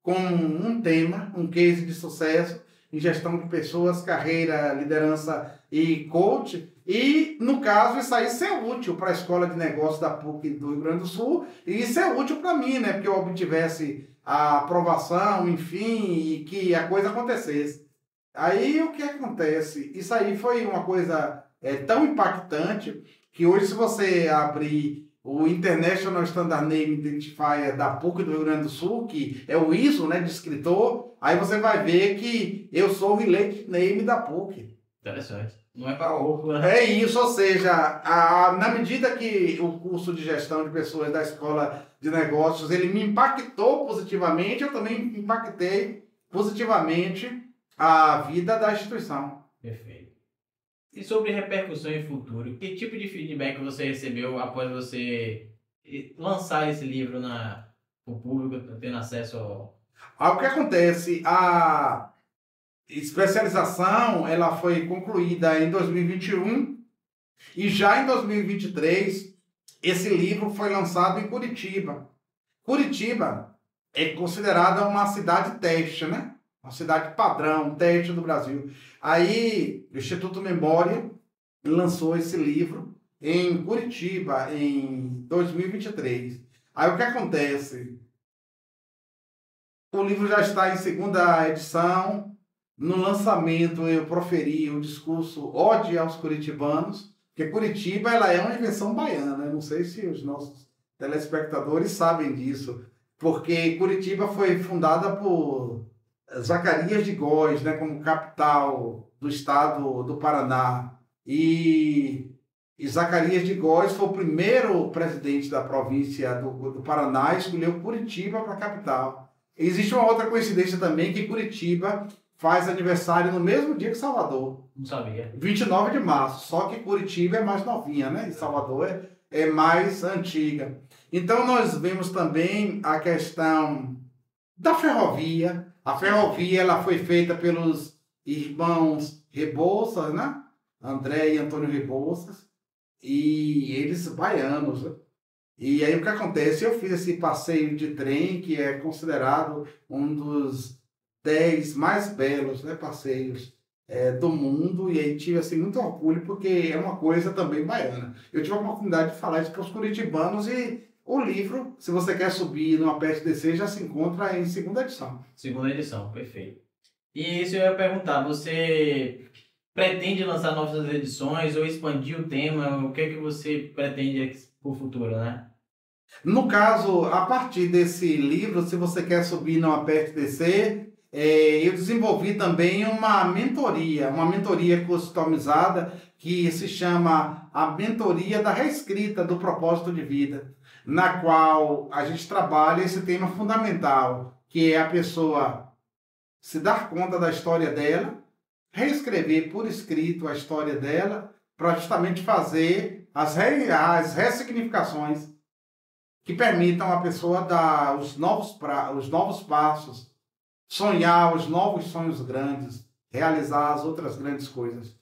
como um tema, um case de sucesso em gestão de pessoas, carreira, liderança e coach, e, no caso, isso aí ser útil para a Escola de Negócios da PUC do Rio Grande do Sul, e ser útil para mim, né? Porque eu obtivesse a aprovação, enfim, e que a coisa acontecesse. Aí o que acontece? Isso aí foi uma coisa tão impactante que hoje, se você abrir o International Standard Name Identifier da PUC do Rio Grande do Sul, que é o ISO, né, de escritor, aí você vai ver que eu sou o Relate Name da PUC. Interessante. Não é para ovo, né? É isso, ou seja, na medida que o curso de gestão de pessoas da Escola de Negócios, ele me impactou positivamente, eu também impactei positivamente a vida da instituição. Perfeito. E sobre repercussão em futuro, que tipo de feedback você recebeu após você lançar esse livro para o público, tendo acesso ao... O que acontece? A especialização ela foi concluída em 2021 e já em 2023 esse livro foi lançado em Curitiba. Curitiba é considerada uma cidade teste, né? Uma cidade padrão, teste do Brasil. Aí o Instituto Memória lançou esse livro em Curitiba em 2023. Aí o que acontece? O livro já está em segunda edição. No lançamento eu proferi o discurso Ode aos Curitibanos, porque Curitiba ela é uma invenção baiana. Eu não sei se os nossos telespectadores sabem disso, porque Curitiba foi fundada por Zacarias de Góes, né, como capital do estado do Paraná. E Zacarias de Góes foi o primeiro presidente da província do Paraná e escolheu Curitiba para a capital. Existe uma outra coincidência também, que Curitiba faz aniversário no mesmo dia que Salvador. Não sabia. 29 de março, só que Curitiba é mais novinha, né? E Salvador é mais antiga. Então nós vemos também a questão da ferrovia. A ferrovia ela foi feita pelos irmãos Rebouças, né? André e Antônio Rebouças, e eles baianos, né? E aí o que acontece? Eu fiz esse passeio de trem, que é considerado um dos 10 mais belos, né, passeios do mundo, e aí tive assim, muito orgulho, porque é uma coisa também baiana. Eu tive a oportunidade de falar isso para os curitibanos, e o livro, se você quer subir no Aperte DC, já se encontra em segunda edição. Segunda edição, perfeito. E isso eu ia perguntar, você pretende lançar novas edições ou expandir o tema? O que é que você pretende para o futuro, né? No caso, a partir desse livro, se você quer subir no Aperte DC, eu desenvolvi também uma mentoria customizada que se chama a Mentoria da Reescrita do Propósito de Vida, na qual a gente trabalha esse tema fundamental, que é a pessoa se dar conta da história dela, reescrever por escrito a história dela, para justamente fazer as ressignificações que permitam a pessoa dar os novos passos, sonhar os novos sonhos grandes, realizar as outras grandes coisas.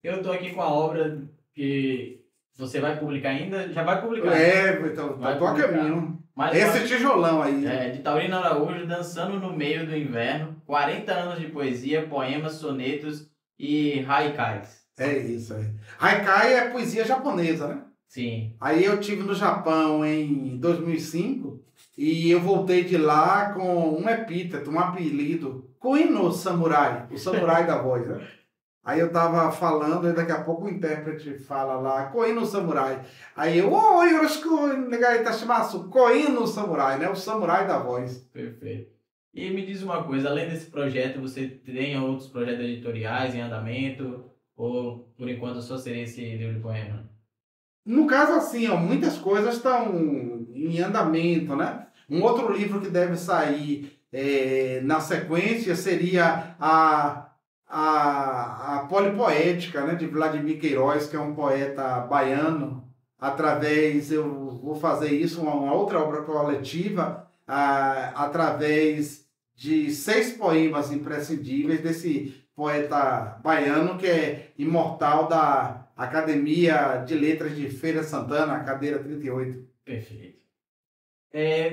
Eu estou aqui com a obra que você vai publicar ainda, já vai publicar. Então estou a caminho. Esse tijolão aí. De Taurino Araújo, Dançando no Meio do Inverno, 40 anos de poesia, poemas, sonetos e haikais. É isso aí. Haikai é poesia japonesa, né? Sim. Aí eu estive no Japão em 2005 e eu voltei de lá com um epíteto, um apelido, Koino Samurai, o samurai da voz, né? Aí eu tava falando e daqui a pouco o intérprete fala lá, Koino Samurai. Aí eu, yoroshiku negai itashimasu, Koino Samurai, né? O samurai da voz. Perfeito. E me diz uma coisa, além desse projeto, você tem outros projetos editoriais em andamento? Ou, por enquanto, só seria esse livro de poema? No caso, assim, muitas coisas estão em andamento, né? Um outro livro que deve sair na sequência seria a Polipoética, né, de Vladimir Queiroz, que é um poeta baiano. Eu vou fazer isso, uma outra obra coletiva, através de 6 poemas imprescindíveis desse poeta baiano que é imortal da Academia de Letras de Feira Santana, cadeira 38. Perfeito.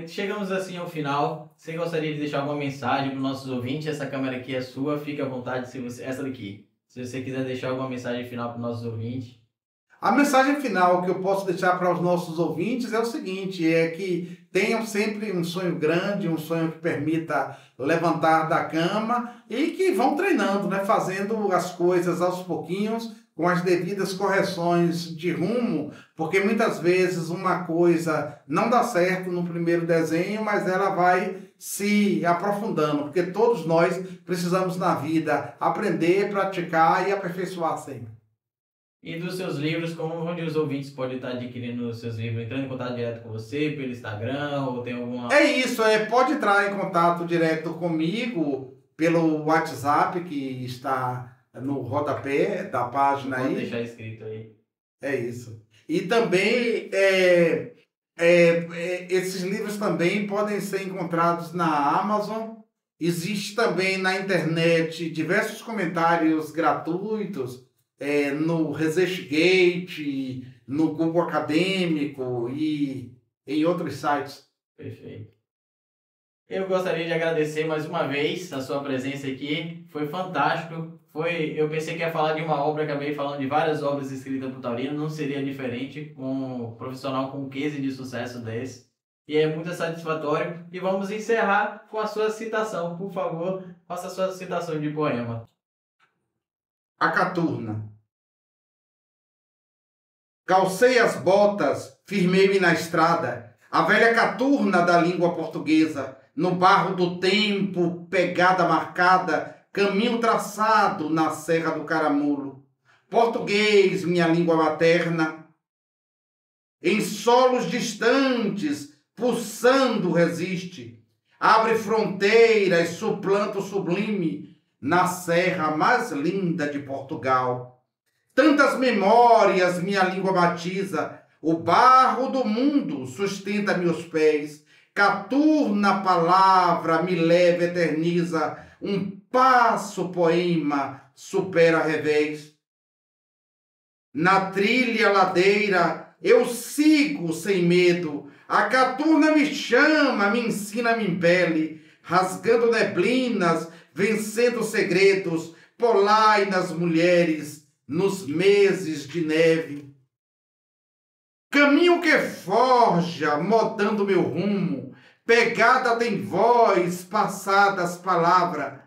Chegamos assim ao final. Você gostaria de deixar alguma mensagem para os nossos ouvintes? Essa câmera aqui é sua, fique à vontade. Essa daqui. Se você quiser deixar alguma mensagem final para os nossos ouvintes. A mensagem final que eu posso deixar para os nossos ouvintes é o seguinte, é que tenham sempre um sonho grande, um sonho que permita levantar da cama e que vão treinando, né, fazendo as coisas aos pouquinhos, com as devidas correções de rumo, porque muitas vezes uma coisa não dá certo no primeiro desenho, mas ela vai se aprofundando, porque todos nós precisamos na vida aprender, praticar e aperfeiçoar sempre. E dos seus livros, onde os ouvintes podem estar adquirindo os seus livros? Entrando em contato direto com você, pelo Instagram, ou tem alguma... É isso, pode entrar em contato direto comigo pelo WhatsApp, que está no rodapé da página aí. Pode deixar escrito aí. É isso. E também, esses livros também podem ser encontrados na Amazon. Existe também na internet diversos comentários gratuitos, no ResearchGate, no Google Acadêmico e em outros sites. Perfeito. Eu gostaria de agradecer mais uma vez a sua presença aqui. Foi fantástico. Eu pensei que ia falar de uma obra, acabei falando de várias obras escritas por Taurino. Não seria diferente com um profissional com um case de sucesso desse. E é muito satisfatório. E vamos encerrar com a sua citação. Por favor, faça a sua citação de poema. A Caturna. Calcei as botas, firmei-me na estrada, a velha caturna da língua portuguesa, no barro do tempo, pegada marcada, caminho traçado na serra do Caramulo. Português, minha língua materna, em solos distantes, pulsando resiste, abre fronteiras, suplanta o sublime, na serra mais linda de Portugal. Tantas memórias minha língua batiza, o barro do mundo sustenta meus pés, caturna palavra me leva, eterniza, um passo poema supera revés. Na trilha ladeira eu sigo sem medo, a caturna me chama, me ensina, me impele, rasgando neblinas, vencendo segredos, polainas mulheres, nos meses de neve. Caminho que forja, modando meu rumo, pegada tem voz, passadas palavras.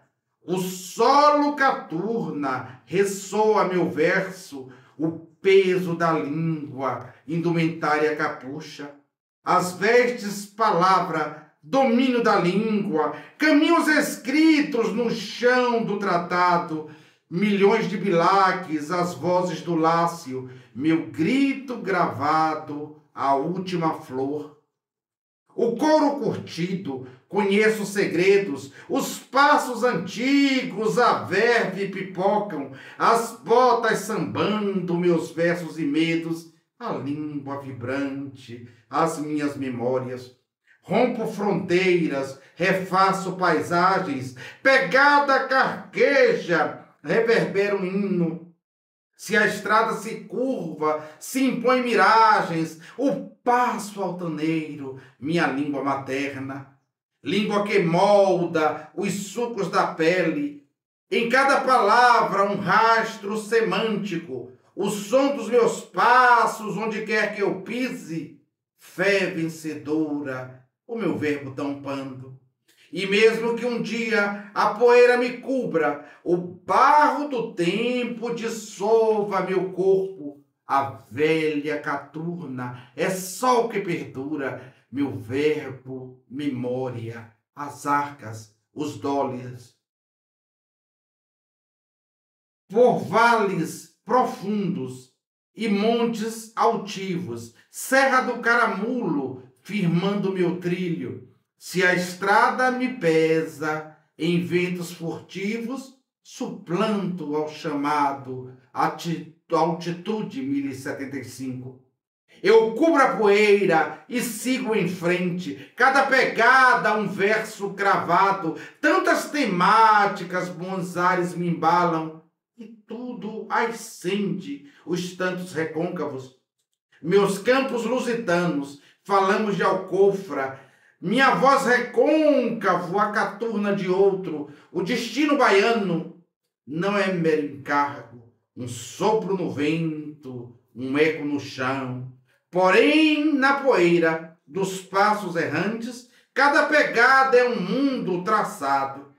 O solo caturna, ressoa meu verso, o peso da língua, indumentária capucha. As vestes palavra, domínio da língua, caminhos escritos no chão do tratado, milhões de bilaques, as vozes do Lácio, meu grito gravado, a última flor. O couro curtido, conheço segredos, os passos antigos, a verve pipocam, as botas sambando, meus versos e medos, a língua vibrante, as minhas memórias. Rompo fronteiras, refaço paisagens, pegada carqueja, reverbera um hino. Se a estrada se curva, se impõe miragens, o passo altaneiro, minha língua materna, língua que molda os sucos da pele, em cada palavra um rastro semântico, o som dos meus passos, onde quer que eu pise, fé vencedora, o meu verbo tampando. E mesmo que um dia a poeira me cubra, o barro do tempo dissolva meu corpo, a velha caturna é sol que perdura, meu verbo, memória, as arcas, os dólares. Por vales profundos e montes altivos, Serra do Caramulo, firmando meu trilho, se a estrada me pesa em ventos furtivos, suplanto ao chamado altitude 1075. Eu cubro a poeira e sigo em frente. Cada pegada um verso cravado. Tantas temáticas, bons ares me embalam. E tudo ascende os tantos recôncavos. Meus campos lusitanos, falamos de alcofra. Minha voz recôncavo, a caturna de outro. O destino baiano não é mero encargo. Um sopro no vento, um eco no chão. Porém, na poeira dos passos errantes, cada pegada é um mundo traçado.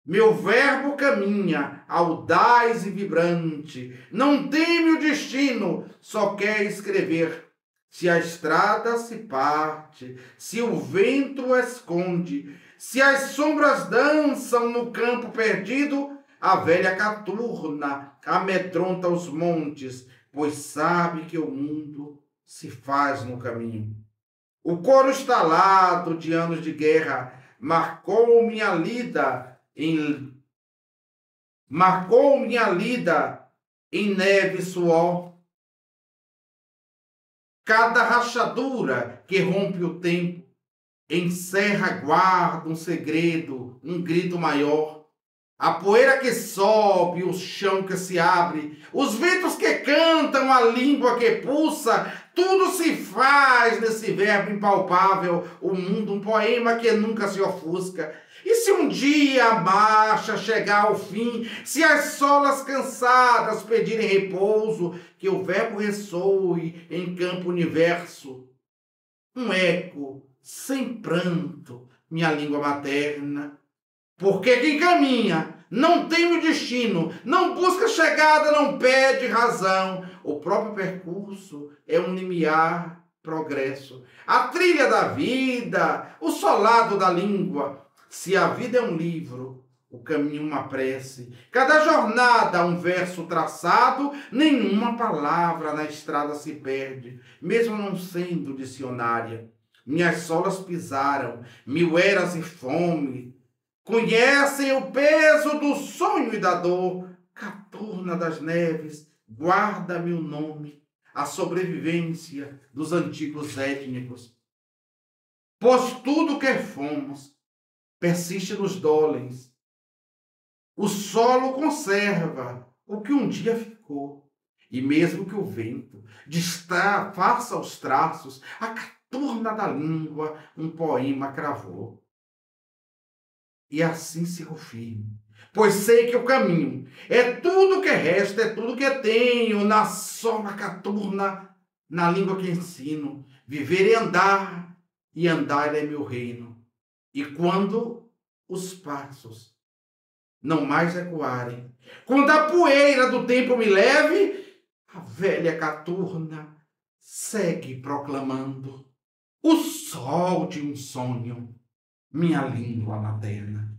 Meu verbo caminha, audaz e vibrante, não teme o destino, só quer escrever. Se a estrada se parte, se o vento o esconde, se as sombras dançam no campo perdido, a velha caturna amedronta os montes, pois sabe que o mundo se faz no caminho. O coro estalado de anos de guerra marcou minha lida em neve e suor. Cada rachadura que rompe o tempo encerra, guarda um segredo, um grito maior. A poeira que sobe, o chão que se abre, os ventos que cantam, a língua que pulsa, tudo se faz nesse verbo impalpável, o mundo um poema que nunca se ofusca. E se um dia a marcha chegar ao fim, se as solas cansadas pedirem repouso, que o verbo ressoe em campo universo, um eco sem pranto, minha língua materna. Porque quem caminha não tem o destino, não busca chegada, não pede razão. O próprio percurso é um limiar progresso. A trilha da vida, o solado da língua. Se a vida é um livro, o caminho uma prece. Cada jornada um verso traçado, nenhuma palavra na estrada se perde, mesmo não sendo dicionária. Minhas solas pisaram, 1000 eras e fome, conhecem o peso do sonho e da dor. Caturna das neves, guarda-me o nome, a sobrevivência dos antigos étnicos. Pois tudo que fomos persiste nos dólens. O solo conserva o que um dia ficou. E mesmo que o vento faça os traços, a caturna da língua um poema cravou. E assim sigo firme, pois sei que o caminho é tudo que resta, é tudo que tenho, na sola caturna, na língua que ensino. Viver e andar é meu reino. E quando os passos não mais ecoarem, quando a poeira do tempo me leve, a velha caturna segue proclamando o sol de um sonho, minha língua materna.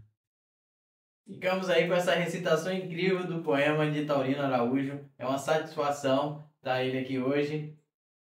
Ficamos aí com essa recitação incrível do poema de Taurino Araújo. É uma satisfação estar ele aqui hoje.